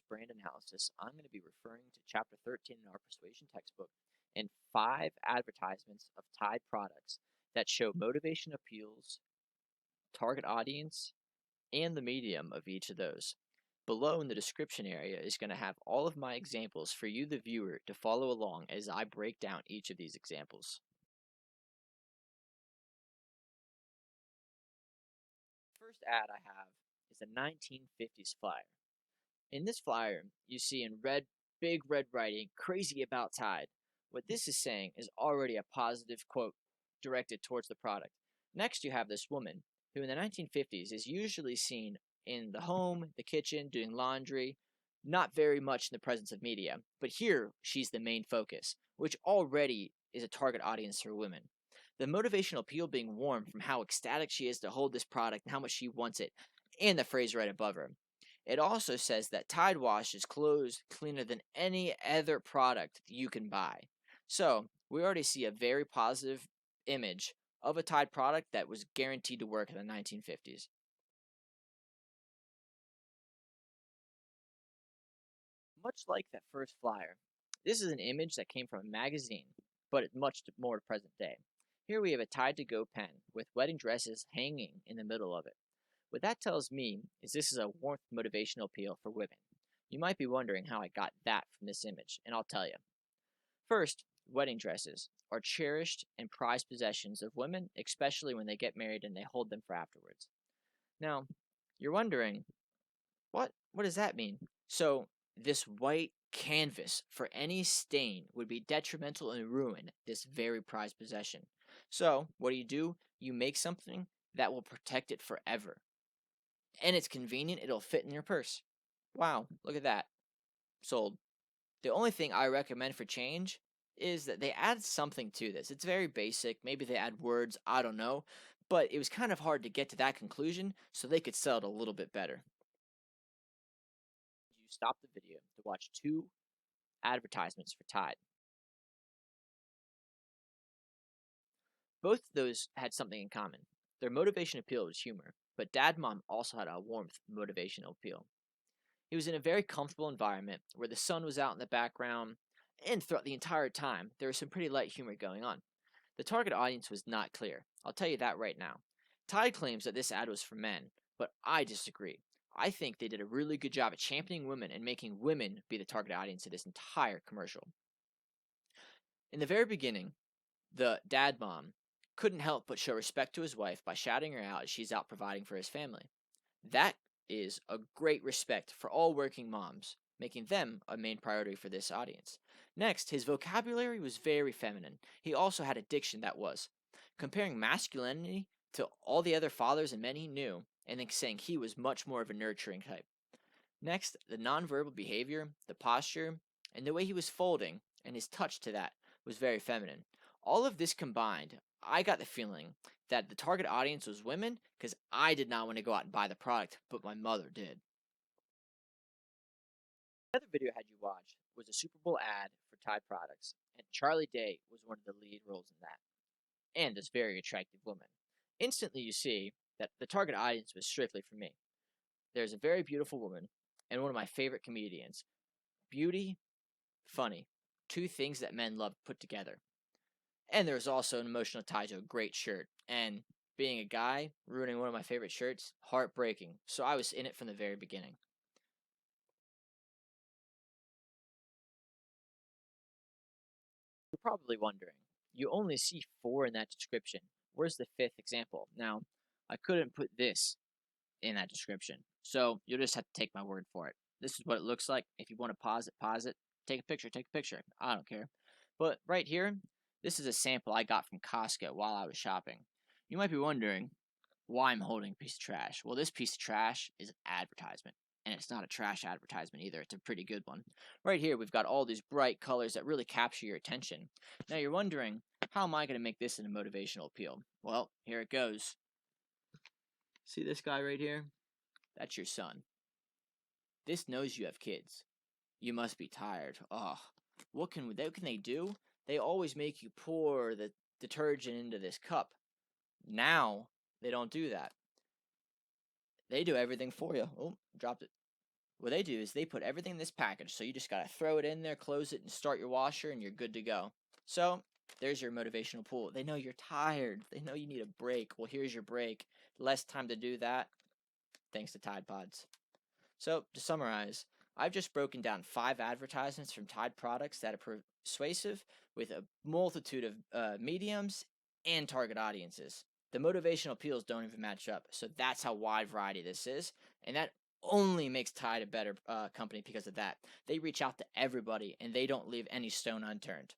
this brand analysis, I'm going to be referring to chapter 13 in our Persuasion textbook and 5 advertisements of Tide products that show motivation appeals, target audience, and the medium of each of those. Below in the description area is going to have all of my examples for you, the viewer, to follow along as I break down each of these examples. First ad I have is a 1950s flyer. In this flyer, you see in red, big red writing, crazy about Tide. What this is saying is already a positive quote directed towards the product. Next, you have this woman who in the 1950s is usually seen in the home, the kitchen, doing laundry, not very much in the presence of media. But here, she's the main focus, which already is a target audience for women. The motivational appeal being warm from how ecstatic she is to hold this product and how much she wants it, and the phrase right above her. It also says that Tide washes clothes cleaner than any other product you can buy. So, we already see a very positive image of a Tide product that was guaranteed to work in the 1950s. Much like that first flyer, this is an image that came from a magazine, but it's much more present day. Here we have a Tide to Go pen with wedding dresses hanging in the middle of it. What that tells me is this is a warmth motivational appeal for women. You might be wondering how I got that from this image, and I'll tell you. First, wedding dresses are cherished and prized possessions of women, especially when they get married and they hold them for afterwards. Now, you're wondering, what does that mean? So, this white canvas for any stain would be detrimental and ruin this very prized possession. So, what do? You make something that will protect it forever. And it's convenient, it'll fit in your purse. Wow, look at that. Sold. The only thing I recommend for change is that they add something to this. It's very basic. Maybe they add words, I don't know. But it was kind of hard to get to that conclusion, so they could sell it a little bit better. You stop the video to watch 2 advertisements for Tide. Both of those had something in common. Their motivation appeal was humor, but Dad Mom also had a warmth motivational appeal. He was in a very comfortable environment where the sun was out in the background, and throughout the entire time, there was some pretty light humor going on. The target audience was not clear. I'll tell you that right now. Tide claims that this ad was for men, but I disagree. I think they did a really good job at championing women and making women be the target audience of this entire commercial. In the very beginning, the dad mom couldn't help but show respect to his wife by shouting her out as she's out providing for his family. That is a great respect for all working moms, making them a main priority for this audience. Next, his vocabulary was very feminine. He also had a diction that was comparing masculinity to all the other fathers and men he knew, and then saying he was much more of a nurturing type. Next, the nonverbal behavior, the posture, and the way he was folding, and his touch to that was very feminine. All of this combined, I got the feeling that the target audience was women because I did not want to go out and buy the product, but my mother did. Another video I had you watch was a Super Bowl ad for Tide products, and Charlie Day was one of the lead roles in that, and this very attractive woman. Instantly, you see that the target audience was strictly for me. There's a very beautiful woman and one of my favorite comedians. Beauty, funny. 2 things that men love put together. And there's also an emotional tie to a great shirt. And being a guy, ruining one of my favorite shirts, heartbreaking. So I was in it from the very beginning. You're probably wondering, you only see 4 in that description. Where's the 5th example? Now, I couldn't put this in that description. So you'll just have to take my word for it. This is what it looks like. If you want to pause it, pause it. Take a picture. I don't care. But right here, this is a sample I got from Costco while I was shopping. You might be wondering why I'm holding a piece of trash. Well, this piece of trash is an advertisement. And it's not a trash advertisement either. It's a pretty good one. Right here, we've got all these bright colors that really capture your attention. Now you're wondering, how am I going to make this into motivational appeal? Well, here it goes. See this guy right here? That's your son. This knows you have kids. You must be tired. Ugh. What can they do? They always make you pour the detergent into this cup. Now, they don't do that. They do everything for you. Oh, dropped it. What they do is they put everything in this package, so you just gotta throw it in there, close it, and start your washer, and you're good to go. So there's your motivational pool. They know you're tired. They know you need a break. Well, here's your break. Less time to do that, thanks to Tide Pods. So to summarize, I've just broken down 5 advertisements from Tide products that are persuasive with a multitude of mediums and target audiences. The motivational appeals don't even match up, so that's how wide variety this is, and that only makes Tide a better company because of that. They reach out to everybody and they don't leave any stone unturned.